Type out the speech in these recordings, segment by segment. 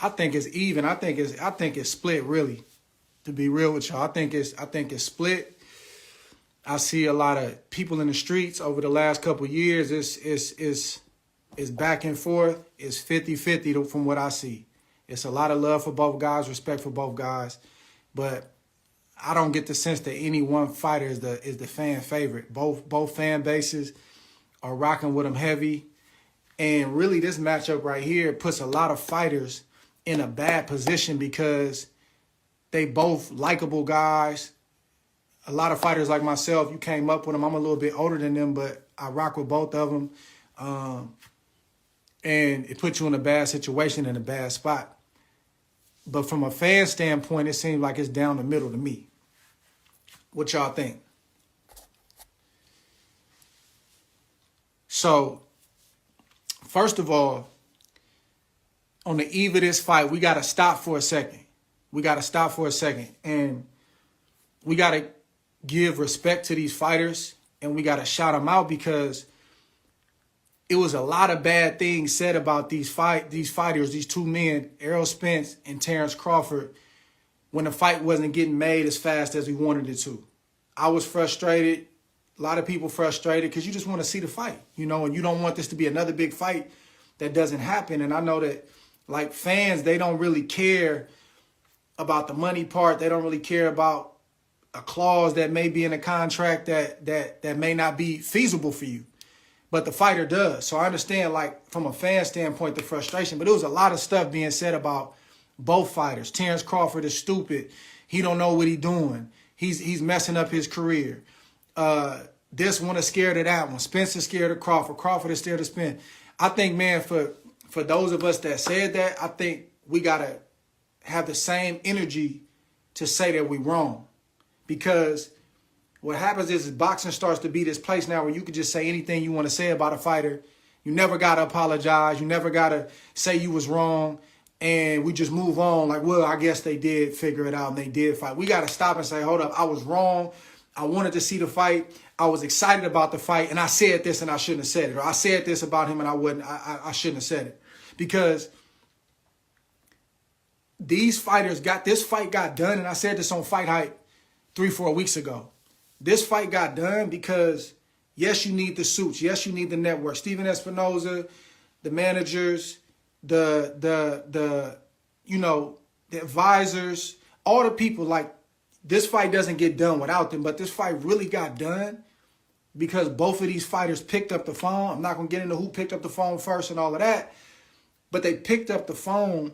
I think it's even. I think it's split, really. To be real with y'all, I think it's split. I see a lot of people in the streets over the last couple of years. It's back and forth. It's 50-50 from what I see. It's a lot of love for both guys, respect for both guys, but I don't get the sense that any one fighter is the fan favorite. Both fan bases are rocking with them heavy, and really this matchup right here puts a lot of fighters in a bad position because they both likable guys. A lot of fighters like myself, you came up with them. I'm a little bit older than them, but I rock with both of them. And it puts you in a bad situation, in a bad spot. But from a fan standpoint, it seems like it's down the middle to me. What y'all think? So, first of all, on the eve of this fight, we got to stop for a second. And we got to give respect to these fighters, and we got to shout them out because it was a lot of bad things said about these fighters, these two men, Errol Spence and Terence Crawford, when the fight wasn't getting made as fast as we wanted it to. I was frustrated. A lot of people frustrated because you just want to see the fight, you know, and you don't want this to be another big fight that doesn't happen. And I know that, like, fans, they don't really care about the money part. They don't really care about a clause that may be in a contract that may not be feasible for you. But the fighter does. So I understand, like, from a fan standpoint, the frustration. But there was a lot of stuff being said about both fighters. Terence Crawford is stupid. He don't know what he's doing. He's messing up his career. This one is scared of that one. Spence is scared of Crawford. Crawford is scared of Spence. I think, man, for those of us that said that, I think we got to have the same energy to say that we're wrong. Because what happens is boxing starts to be this place now where you can just say anything you want to say about a fighter. You never got to apologize. You never got to say you was wrong. And we just move on like, well, I guess they did figure it out and they did fight. We got to stop and say, hold up, I was wrong. I wanted to see the fight. I was excited about the fight. And I said this and I shouldn't have said it. Or I said this about him and I shouldn't have said it. Because these fighters this fight got done. And I said this on Fight Hype 3-4 weeks ago. This fight got done because, yes, you need the suits. Yes, you need the network. Steven Espinoza, the managers, the advisors, all the people. Like, this fight doesn't get done without them. But this fight really got done because both of these fighters picked up the phone. I'm not going to get into who picked up the phone first and all of that. But they picked up the phone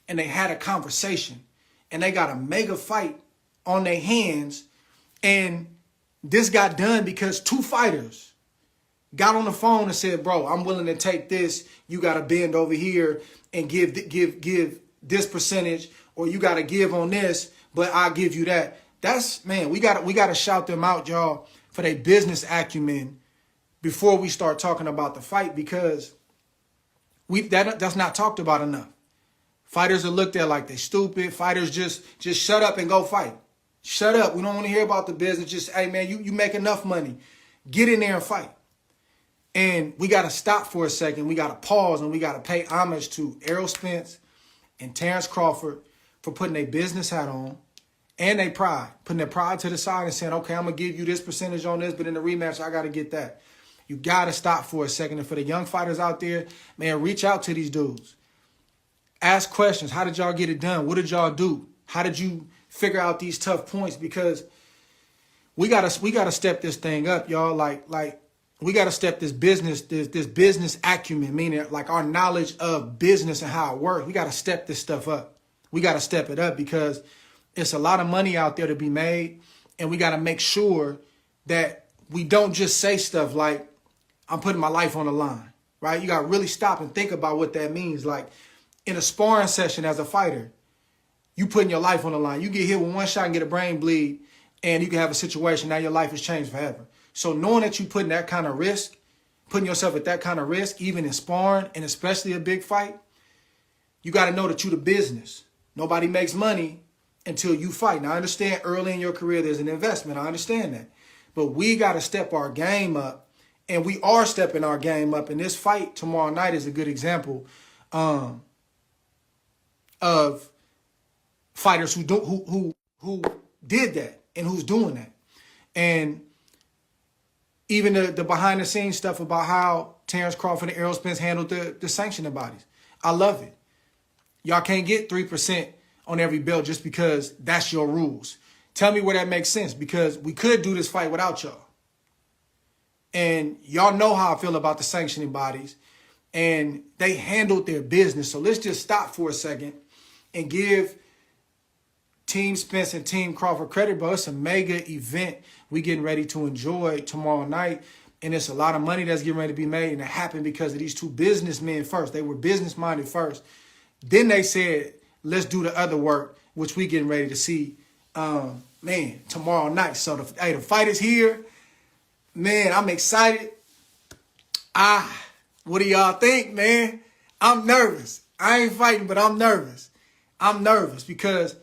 and they had a conversation. And they got a mega fight on their hands. And this got done because two fighters got on the phone and said, bro, I'm willing to take this. You got to bend over here and give this percentage, or you got to give on this, but I'll give you that. That's, man, we got to shout them out, y'all, for their business acumen before we start talking about the fight, because that's not talked about enough. Fighters are looked at like they're stupid. Fighters just shut up and go fight. Shut up. We don't want to hear about the business. Just, hey, man, you make enough money. Get in there and fight. And we got to stop for a second. We got to pause and we got to pay homage to Errol Spence and Terence Crawford for putting their business hat on and their pride, putting their pride to the side and saying, okay, I'm going to give you this percentage on this, but in the rematch, I got to get that. You got to stop for a second. And for the young fighters out there, man, reach out to these dudes. Ask questions. How did y'all get it done? What did y'all do? How did you figure out these tough points? Because we gotta step this thing up, y'all. Like we gotta step this business acumen, meaning like our knowledge of business and how it works. We gotta step this stuff up. We gotta step it up because it's a lot of money out there to be made, and we gotta make sure that we don't just say stuff like, I'm putting my life on the line, right? You gotta really stop and think about what that means. Like in a sparring session as a fighter, you putting your life on the line. You get hit with one shot and get a brain bleed, and you can have a situation. Now your life has changed forever. So knowing that you putting that kind of risk, putting yourself at that kind of risk, even in sparring and especially a big fight, you got to know that you the business. Nobody makes money until you fight. Now, I understand early in your career there's an investment. I understand that. But we got to step our game up, and we are stepping our game up. And this fight tomorrow night is a good example of of fighters who did that and who's doing that. And even the behind the scenes stuff about how Terence Crawford and Errol Spence handled the sanctioning bodies. I love it. Y'all can't get 3% on every belt just because that's your rules. Tell me where that makes sense, because we could do this fight without y'all. And y'all know how I feel about the sanctioning bodies. And they handled their business. So let's just stop for a second and give Team Spence and Team Crawford credit, bro. It's a mega event we getting ready to enjoy tomorrow night. And it's a lot of money that's getting ready to be made. And it happened because of these two businessmen first. They were business-minded first. Then they said, let's do the other work, which we getting ready to see, man, tomorrow night. So, the fight is here. Man, I'm excited. What do y'all think, man? I'm nervous. I ain't fighting, but I'm nervous. I'm nervous because,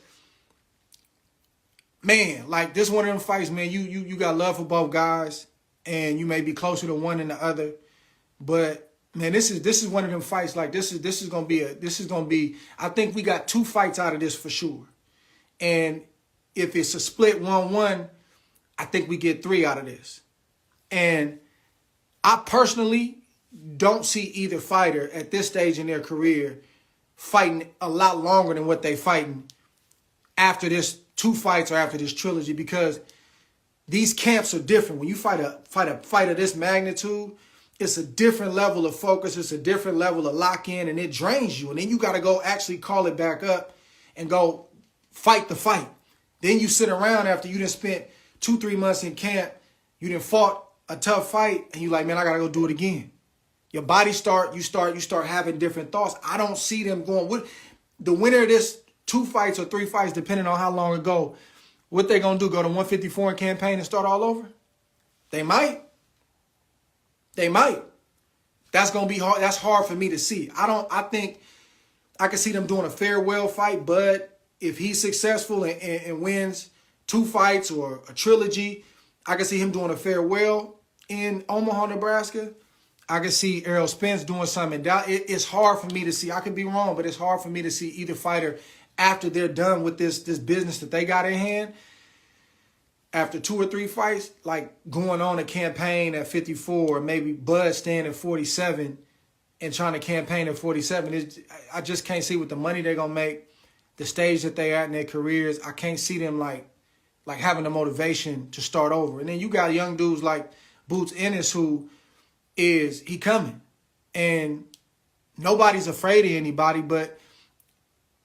man, like, this one of them fights, man, you got love for both guys, and you may be closer to one than the other. But, man, this is one of them fights. Like, this is gonna be. I think we got 2 fights out of this for sure. And if it's a split 1-1, I think we get 3 out of this. And I personally don't see either fighter at this stage in their career fighting a lot longer than what they fighting after this 2 fights or after this trilogy, because these camps are different. When you fight a fight of this magnitude, it's a different level of focus. It's a different level of lock-in, and it drains you. And then you got to go actually call it back up and go fight the fight. Then you sit around after you done spent 2-3 months in camp, you done fought a tough fight, and you like, man, I got to go do it again. Your body you start having different thoughts. I don't see them going with the winner of this 2 fights or 3 fights, depending on how long ago. What they gonna do? Go to 154 in campaign and start all over? They might. They might. That's gonna be hard. That's hard for me to see. I think I can see them doing a farewell fight, but if he's successful and wins 2 fights or a trilogy, I can see him doing a farewell in Omaha, Nebraska. I can see Errol Spence doing something. It's hard for me to see. I could be wrong, but it's hard for me to see either fighter after they're done with this business that they got in hand. After 2 or 3 fights, like going on a campaign at 54, or maybe Bud staying at 47 and trying to campaign at 47. I just can't see with the money they're going to make, the stage that they at in their careers. I can't see them like having the motivation to start over. And then you got young dudes like Boots Ennis, who he coming. And nobody's afraid of anybody, but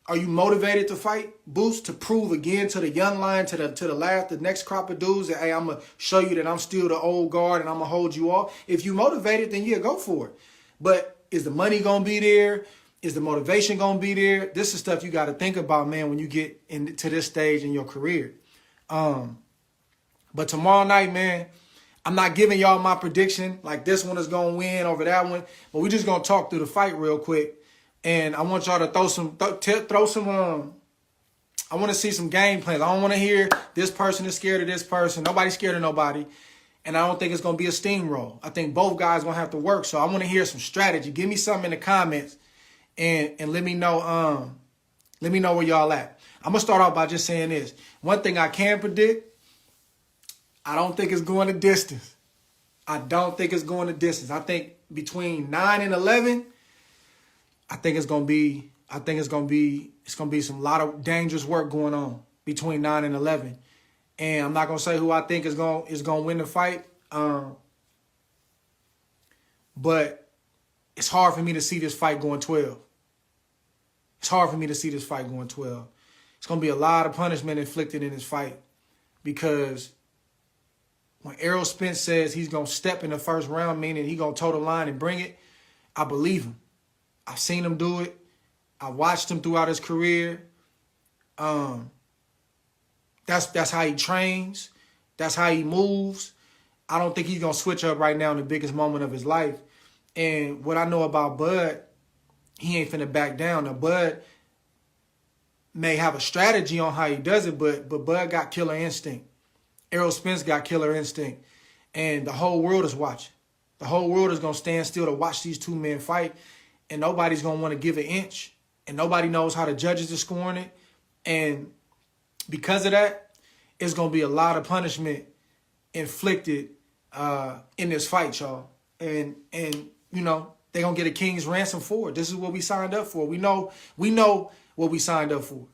are you motivated to fight, Boots, to prove again to the young line, to the next crop of dudes that, hey, I'm going to show you that I'm still the old guard and I'm going to hold you off? If you motivated, then yeah, go for it. But is the money going to be there? Is the motivation going to be there? This is stuff you got to think about, man, when you get into this stage in your career. But tomorrow night, man, I'm not giving y'all my prediction, like this one is going to win over that one. But we're just going to talk through the fight real quick. And I want y'all to throw some, I want to see some game plans. I don't want to hear this person is scared of this person. Nobody's scared of nobody. And I don't think it's going to be a steamroll. I think both guys going to have to work. So I want to hear some strategy. Give me something in the comments and let me know where y'all at. I'm going to start off by just saying this. One thing I can predict, I don't think it's going the distance. I don't think it's going the distance. I think between 9 and 11, I think it's gonna be some lot of dangerous work going on between 9 and 11. And I'm not gonna say who I think is gonna win the fight. But it's hard for me to see this fight going 12. It's hard for me to see this fight going 12. It's gonna be a lot of punishment inflicted in this fight, because when Errol Spence says he's gonna step in the first round, meaning he gonna toe the line and bring it, I believe him. I've seen him do it. I watched him throughout his career. That's how he trains. That's how he moves. I don't think he's going to switch up right now in the biggest moment of his life. And what I know about Bud, he ain't finna back down. Now, Bud may have a strategy on how he does it, but Bud got killer instinct. Errol Spence got killer instinct. And the whole world is watching. The whole world is going to stand still to watch these two men fight. And nobody's going to want to give an inch and nobody knows how the judges are scoring it. And because of that, it's going to be a lot of punishment inflicted in this fight, y'all. And you know, they're going to get a king's ransom for it. This is what we signed up for. We know what we signed up for.